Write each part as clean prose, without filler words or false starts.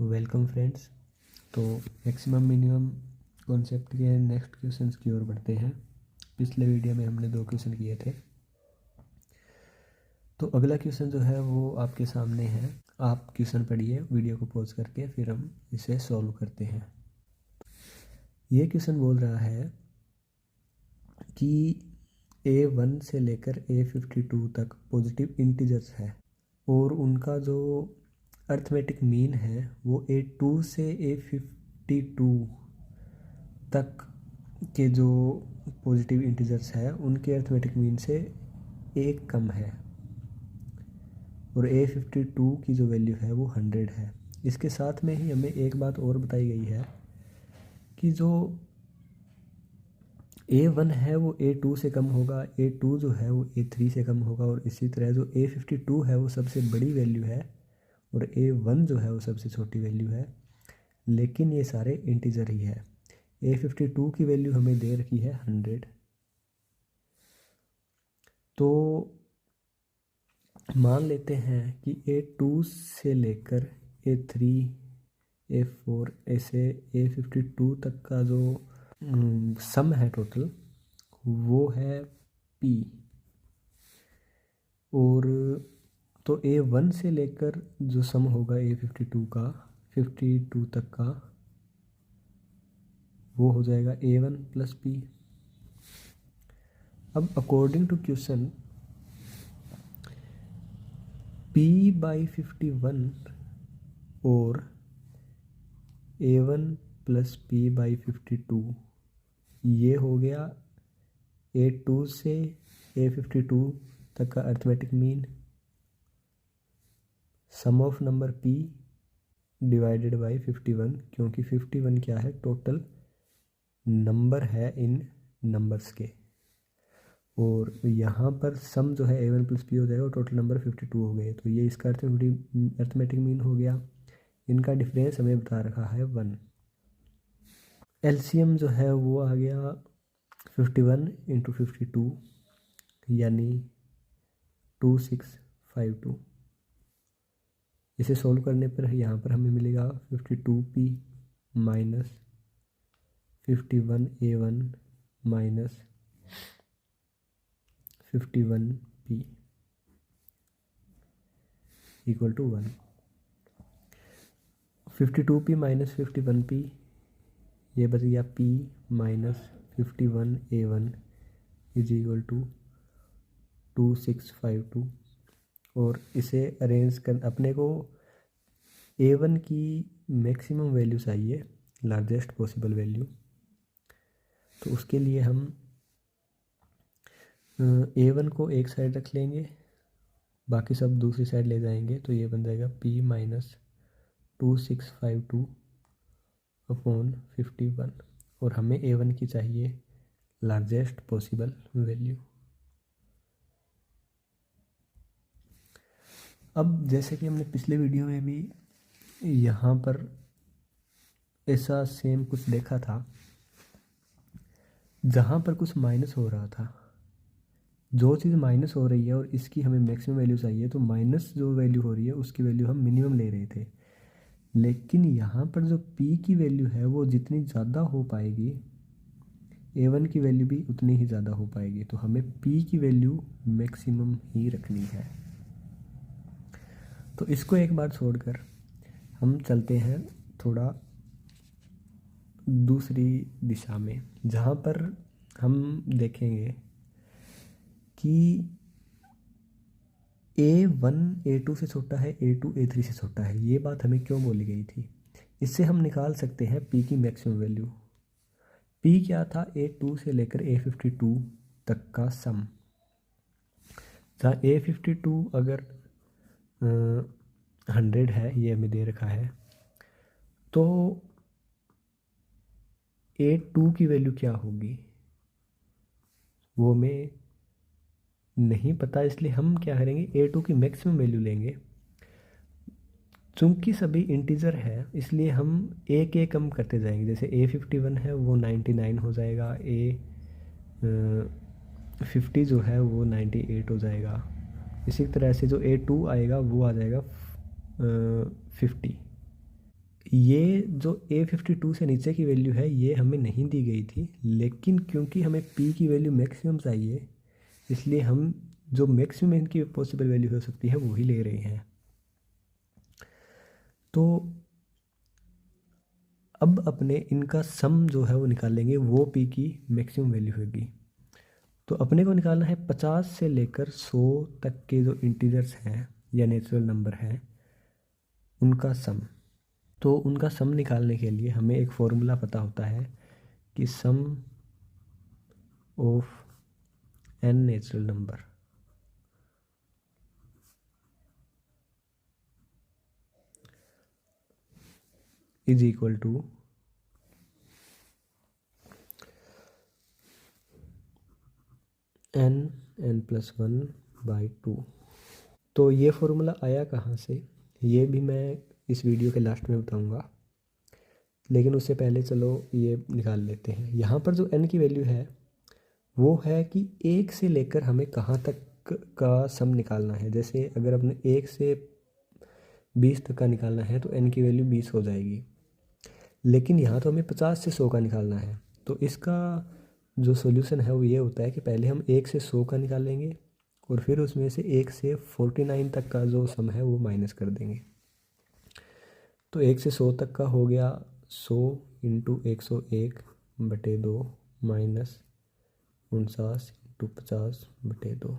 Welcome friends. तो maximum minimum concept के next questions की ओर बढ़ते हैं। पिछले वीडियो में हमने 2 क्वेश्चन किए थे, तो अगला क्वेश्चन जो है वो आपके सामने है। आप क्वेश्चन पढ़िए वीडियो को पॉज करके, फिर हम इसे सॉल्व करते हैं। ये क्वेश्चन बोल रहा है कि A1 से लेकर A52 तक पॉजिटिव इंटीजर्स है और उनका जो अर्थमेटिक मीन है वो A2 से A52 तक के जो पॉजिटिव इंटीजर्स है उनके अर्थमेटिक मीन से 1 कम है और A52 की जो वैल्यू है वो 100 है। इसके साथ में ही हमें एक बात और बताई गई है कि जो A1 है वो A2 से कम होगा, A2 जो है वो A3 से कम होगा और इसी तरह जो A52 है वो सबसे बड़ी वैल्यू है और A1 जो है वो सबसे छोटी वैल्यू है, लेकिन ये सारे इंटीजर ही है। A52 की वैल्यू हमें दे रखी है 100। तो मान लेते हैं कि A2 से लेकर A3 A4 ऐसे A52 तक का जो सम है टोटल वो है P। और तो A1 से लेकर जो सम होगा A52 का 52 तक का वो हो जाएगा A1 प्लस P। अब अकॉर्डिंग टू क्वेश्चन P/51 और A1 प्लस P/52 ये हो गया A2 से A52 तक का arithmetic mean, sum of number P divided by 51, क्योंकि 51 क्या है, टोटल नंबर है इन नंबर्स के। और यहाँ पर सम जो है A1 प्लस P हो जाएगा और टोटल नंबर 52 हो गए, तो ये इसका अर्थमेटिक मीन हो गया। इनका डिफरेंस हमें बता रखा है 1। एलसीएम जो है वो आ गया 51 इंटू 52 यानी 2652। इसे सोल्व करने पर यहाँ पर हमें मिलेगा 52P minus 51A1 minus 51P equal to 1। 52P minus 51P ये बच गया P minus 51A1 is equal to 2652। और इसे अरेंज कर अपने को A1 की मैक्सिमम वैल्यू चाहिए, लार्जेस्ट पॉसिबल वैल्यू। तो उसके लिए हम A1 को एक साइड रख लेंगे, बाकी सब दूसरी साइड ले जाएंगे, तो ये बन जाएगा P माइनस 2652 अपॉन 51 और हमें A1 की चाहिए लार्जेस्ट पॉसिबल वैल्यू। अब जैसे कि हमने पिछले वीडियो में भी यहाँ पर ऐसा सेम कुछ देखा था, जहाँ पर कुछ माइनस हो रहा था, जो चीज़ माइनस हो रही है और इसकी हमें मैक्सिमम वैल्यू चाहिए, तो माइनस जो वैल्यू हो रही है उसकी वैल्यू हम मिनिमम ले रहे थे। लेकिन यहाँ पर जो P की वैल्यू है वो जितनी ज़्यादा हो पाएगी A1 की वैल्यू भी उतनी ही ज़्यादा हो पाएगी, तो हमें P की वैल्यू मैक्सिमम ही रखनी है। तो इसको एक बार छोड़कर हम चलते हैं थोड़ा दूसरी दिशा में, जहाँ पर हम देखेंगे कि A1 A2 से छोटा है, A2 A3 से छोटा है। ये बात हमें क्यों बोली गई थी? इससे हम निकाल सकते हैं P की मैक्सिमम वैल्यू। P क्या था? A2 से लेकर A52 तक का सम, जहाँ A52 अगर 100 है, ये हमें दे रखा है, तो A2 की वैल्यू क्या होगी वो हमें नहीं पता, इसलिए हम क्या करेंगे, A2 की मैक्सिमम वैल्यू लेंगे। चूंकि सभी इंटीजर है इसलिए हम एक एक कम करते जाएंगे। जैसे A51 है वो 99 हो जाएगा, A50 जो है वो 98 हो जाएगा। इसी तरह से जो A2 आएगा वो आ जाएगा 50। ये जो A52 से नीचे की वैल्यू है ये हमें नहीं दी गई थी, लेकिन क्योंकि हमें P की वैल्यू मैक्सिमम चाहिए इसलिए हम जो मैक्सिमम इनकी पॉसिबल वैल्यू हो सकती है वो ही ले रहे हैं। तो अब अपने इनका सम जो है वो निकालेंगे, वो P की मैक्सिमम वैल्यू होगी। तो अपने को निकालना है 50 से लेकर 100 तक के जो इंटीजर्स हैं या नेचुरल नंबर हैं उनका सम। तो उनका सम निकालने के लिए हमें एक फॉर्मूला पता होता है कि sum of n natural number is equal to n+1/2। तो ये फॉर्मूला आया कहाँ से, ये भी मैं इस वीडियो के लास्ट में बताऊंगा, लेकिन उससे पहले चलो ये निकाल लेते हैं। यहाँ पर जो n की वैल्यू है वो है कि 1 से लेकर हमें कहाँ तक का सम निकालना है। जैसे अगर अपने 1 से 20 तक का निकालना है तो n की वैल्यू 20 हो जाएगी, लेकिन यहाँ तो हमें 50 से 100 का निकालना है। तो इसका जो सॉल्यूशन है वो ये होता है कि पहले हम 1 से 100 का निकालेंगे और फिर उसमें से 1 से 49 तक का जो सम है वो माइनस कर देंगे। तो 1 से 100 तक का हो गया 100 इंटू 101/2 माइनस 49 इंटू 50/2।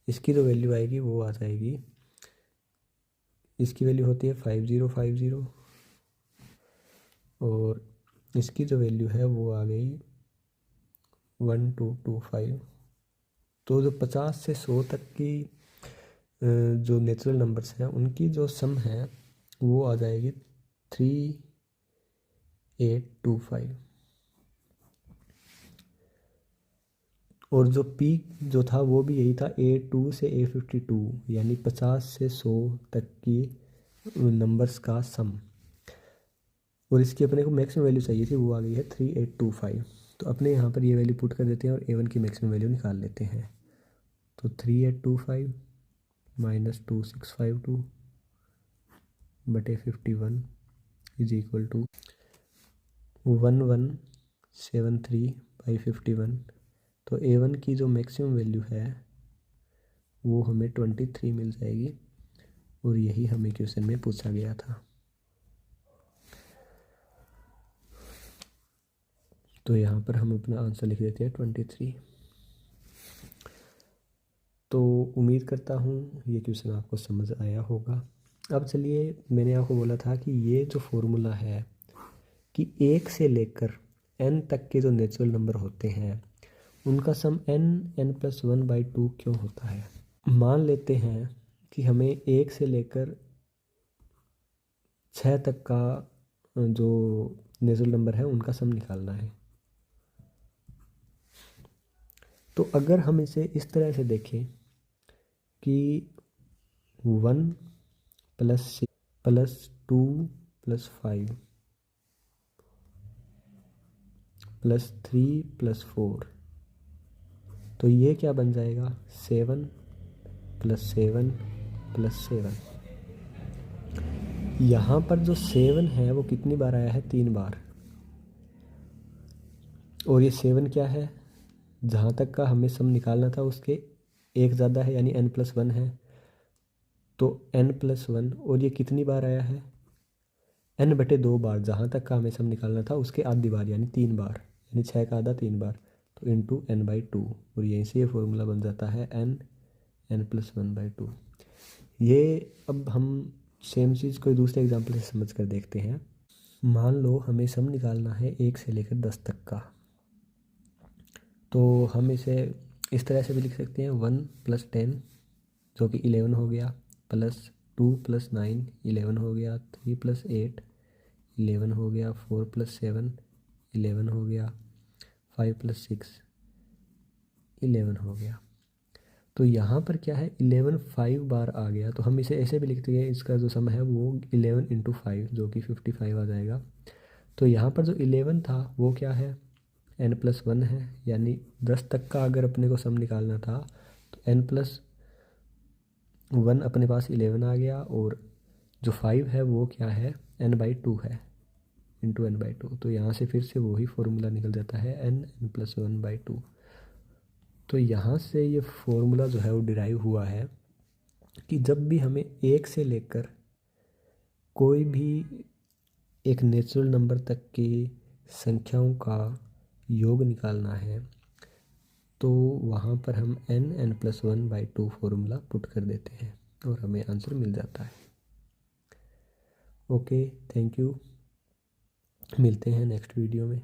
इसकी जो वैल्यू आएगी वो आ जाएगी, इसकी वैल्यू होती है 5050 और इसकी जो वैल्यू है वो आ गई 1225। तो जो 50 से 100 तक की जो नेचुरल नंबर्स हैं उनकी जो सम है वो आ जाएगी 3825। और जो पीक जो था वो भी यही था, A2 से A52, यानी 50 से 100 तक की नंबर्स का सम। और इसकी अपने को मैक्सिमम वैल्यू चाहिए थी, वो आ गई है 3825। तो अपने यहाँ पर ये वैल्यू पुट कर देते हैं और A1 की मैक्सिमम वैल्यू निकाल लेते हैं। तो 3825 माइनस 2652/51 इज इक्वल टू 1173/51। तो A1 की जो मैक्सिमम वैल्यू है वो हमें 23 मिल जाएगी और यही हमें क्वेश्चन में पूछा गया था। तो यहाँ पर हम अपना आंसर लिख देते हैं 23। तो उम्मीद करता हूँ ये क्वेश्चन आपको समझ आया होगा। अब चलिए, मैंने आपको बोला था कि ये जो फॉर्मूला है कि 1 से लेकर n तक के जो नेचुरल नंबर होते हैं उनका सम n+1/2 क्यों होता है। मान लेते हैं कि हमें 1 से लेकर 6 तक का जो नेचुरल नंबर है उनका सम निकालना है। तो अगर हम इसे इस तरह से देखें कि 1 + 6 + 2 + 5 + 3 + 4, तो ये क्या बन जाएगा 7 + 7 + 7। यहाँ पर जो 7 है वो कितनी बार आया है, 3 बार। और ये 7 क्या है, जहाँ तक का हमें सम निकालना था उसके एक ज़्यादा है, यानी n+1 है। तो n+1, और ये कितनी बार आया है, n/2 बार। जहाँ तक का हमें सम निकालना था उसके आधी बार, यानी 3 बार, यानी 6 का आधा 3 बार। तो इंटू n/2, और यहीं से ये फॉर्मूला बन जाता है n+1/2। ये अब हम सेम चीज़ कोई दूसरे एग्जाम्पल से समझ कर देखते हैं। मान लो हमें सम निकालना है 1 से लेकर 10 तक का, तो हम इसे इस तरह से भी लिख सकते हैं 1 + 10 जो कि 11 हो गया, +2 + 9 11 हो गया, 3 + 8 11 हो गया, 4 + 7 11 हो गया, 5 + 6 11 हो गया। तो यहाँ पर क्या है, 11 5 बार आ गया। तो हम इसे ऐसे भी लिखते हैं, इसका जो सम है वो 11 × 5 जो कि 55 आ जाएगा। तो यहाँ पर जो 11 था वो क्या है, n+1 है, यानी 10 तक का अगर अपने को सम निकालना था तो n+1 अपने पास 11 आ गया, और जो 5 है वो क्या है, n/2 है, इंटू n/2। तो यहाँ से फिर से वही फॉर्मूला निकल जाता है n+1/2। तो यहाँ से ये फॉर्मूला जो है वो डिराइव हुआ है कि जब भी हमें 1 से लेकर कोई भी एक नेचुरल नंबर तक की संख्याओं का योग निकालना है तो वहाँ पर हम n+1/2 फॉर्मूला पुट कर देते हैं और हमें आंसर मिल जाता है। ओके, थैंक यू, मिलते हैं नेक्स्ट वीडियो में।